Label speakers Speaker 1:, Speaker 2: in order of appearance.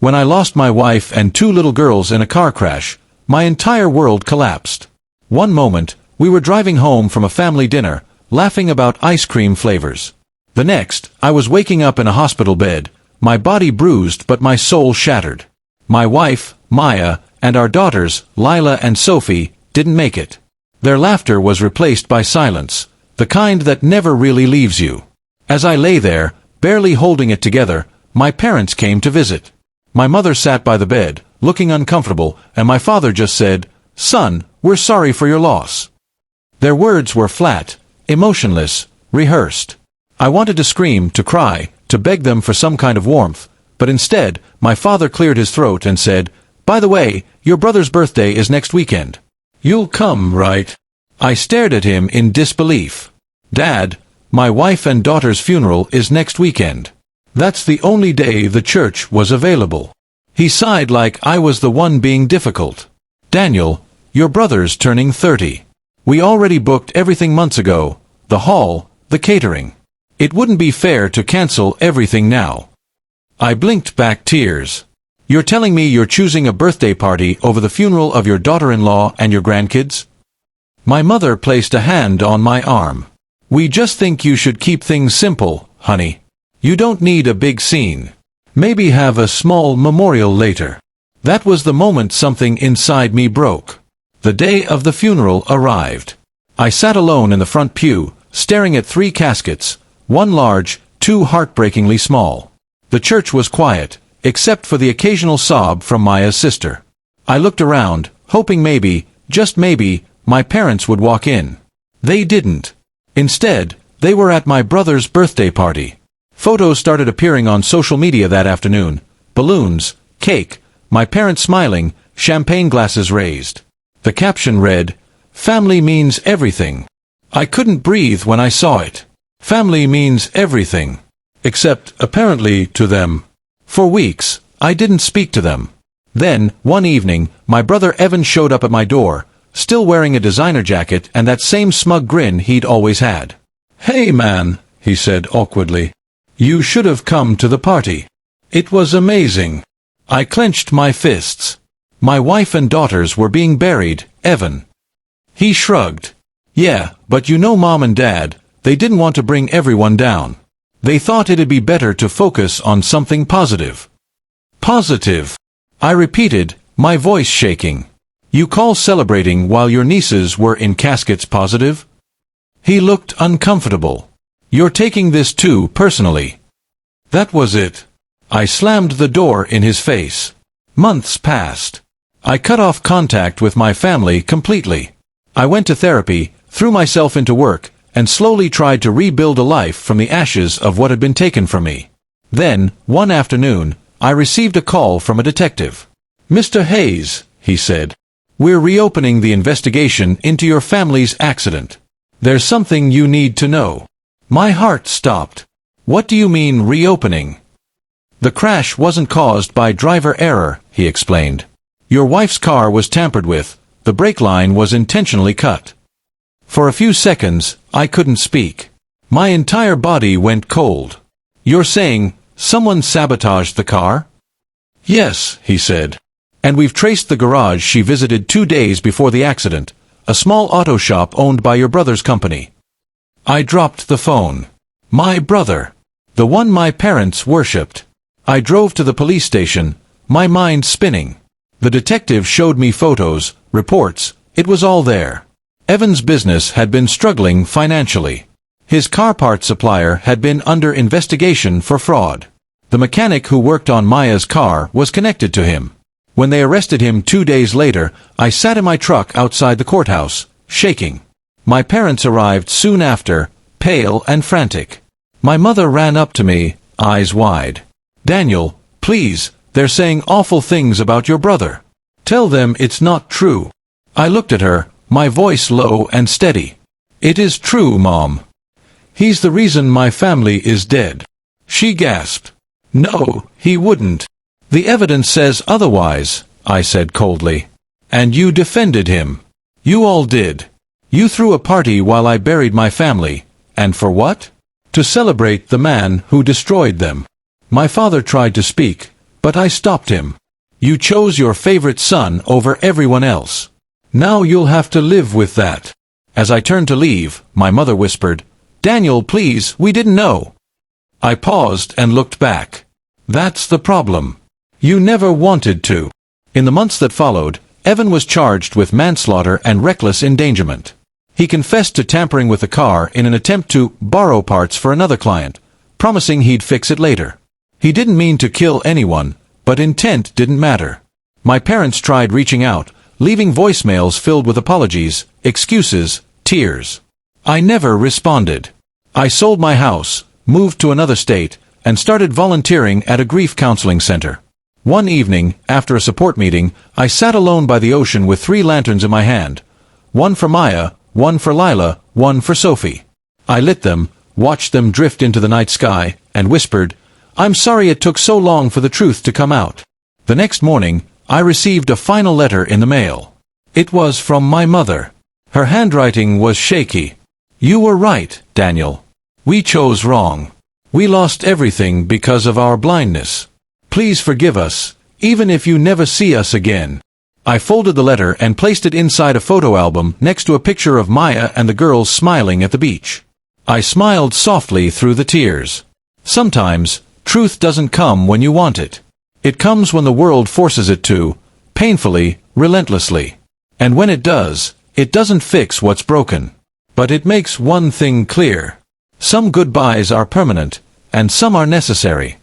Speaker 1: When I lost my wife and 2 little girls in a car crash, my entire world collapsed. One moment, we were driving home from a family dinner, laughing about ice cream flavors. The next, I was waking up in a hospital bed, my body bruised but my soul shattered. My wife, Maya, and our daughters, Lila and Sophie, didn't make it. Their laughter was replaced by silence, the kind that never really leaves you. As I lay there, barely holding it together, my parents came to visit. My mother sat by the bed, looking uncomfortable, and my father just said, "Son, we're sorry for your loss." Their words were flat, emotionless, rehearsed. I wanted to scream, to cry, to beg them for some kind of warmth, but instead, my father cleared his throat and said, "By the way, your brother's birthday is next weekend. You'll come, right?" I stared at him in disbelief. "Dad, my wife and daughter's funeral is next weekend. That's the only day the church was available." He sighed like I was the one being difficult. "Daniel, your brother's turning 30. We already booked everything months ago, the hall, the catering. It wouldn't be fair to cancel everything now." I blinked back tears. "You're telling me you're choosing a birthday party over the funeral of your daughter-in-law and your grandkids?" My mother placed a hand on my arm. "We just think you should keep things simple, honey. You don't need a big scene. Maybe have a small memorial later." That was the moment something inside me broke. The day of the funeral arrived. I sat alone in the front pew, staring at 3 caskets, 1 large, 2 heartbreakingly small. The church was quiet, except for the occasional sob from Maya's sister. I looked around, hoping maybe, just maybe, my parents would walk in. They didn't. Instead, they were at my brother's birthday party. Photos started appearing on social media that afternoon. Balloons, cake, my parents smiling, champagne glasses raised. The caption read, "Family means everything." I couldn't breathe when I saw it. Family means everything. Except, apparently, to them. For weeks, I didn't speak to them. Then, one evening, my brother Evan showed up at my door, still wearing a designer jacket and that same smug grin he'd always had. "Hey man," he said awkwardly. "You should have come to the party. It was amazing." I clenched my fists. My wife and daughters were being buried, Evan. He shrugged. "Yeah, but you know Mom and Dad, they didn't want to bring everyone down. They thought it'd be better to focus on something positive." "Positive?" I repeated, my voice shaking. "You call celebrating while your nieces were in caskets positive?" He looked uncomfortable. "You're taking this too personally." That was it. I slammed the door in his face. Months passed. I cut off contact with my family completely. I went to therapy, threw myself into work, and slowly tried to rebuild a life from the ashes of what had been taken from me. Then, one afternoon, I received a call from a detective. "Mr. Hayes," he said, "we're reopening the investigation into your family's accident. There's something you need to know." My heart stopped. "What do you mean reopening?" "The crash wasn't caused by driver error," he explained. "Your wife's car was tampered with, the brake line was intentionally cut." For a few seconds, I couldn't speak. My entire body went cold. "You're saying, someone sabotaged the car?" "Yes," he said. "And we've traced the garage she visited 2 days before the accident, a small auto shop owned by your brother's company." I dropped the phone. My brother. The one my parents worshipped. I drove to the police station, my mind spinning. The detective showed me photos, reports, it was all there. Evan's business had been struggling financially. His car part supplier had been under investigation for fraud. The mechanic who worked on Maya's car was connected to him. When they arrested him 2 days later, I sat in my truck outside the courthouse, shaking. My parents arrived soon after, pale and frantic. My mother ran up to me, eyes wide. "Daniel, please, they're saying awful things about your brother. Tell them it's not true." I looked at her, my voice low and steady. "It is true, Mom. He's the reason my family is dead." She gasped. "No, he wouldn't. The evidence says otherwise," I said coldly. "And you defended him. You all did. You threw a party while I buried my family. And for what? To celebrate the man who destroyed them." My father tried to speak, But I stopped him. You chose your favorite son over everyone else. Now you'll have to live with that. As I turned to leave, my mother whispered, Daniel, please, we didn't know. I paused and looked back. That's the problem. You never wanted to. In the months that followed, Evan was charged with manslaughter and reckless endangerment. He confessed to tampering with the car in an attempt to borrow parts for another client, promising he'd fix it later. He didn't mean to kill anyone, but intent didn't matter. My parents tried reaching out, leaving voicemails filled with apologies, excuses, tears. I never responded. I sold my house, moved to another state, and started volunteering at a grief counseling center. One evening, after a support meeting, I sat alone by the ocean with 3 lanterns in my hand. One for Maya, one for Lila, one for Sophie. I lit them, watched them drift into the night sky, and whispered, I'm sorry it took so long for the truth to come out. The next morning, I received a final letter in the mail. It was from my mother. Her handwriting was shaky. You were right, Daniel. We chose wrong. We lost everything because of our blindness. Please forgive us, even if you never see us again. I folded the letter and placed it inside a photo album next to a picture of Maya and the girls smiling at the beach. I smiled softly through the tears. Sometimes, truth doesn't come when you want it. It comes when the world forces it to, painfully, relentlessly. And when it does, it doesn't fix what's broken. But it makes one thing clear. Some goodbyes are permanent, and some are necessary.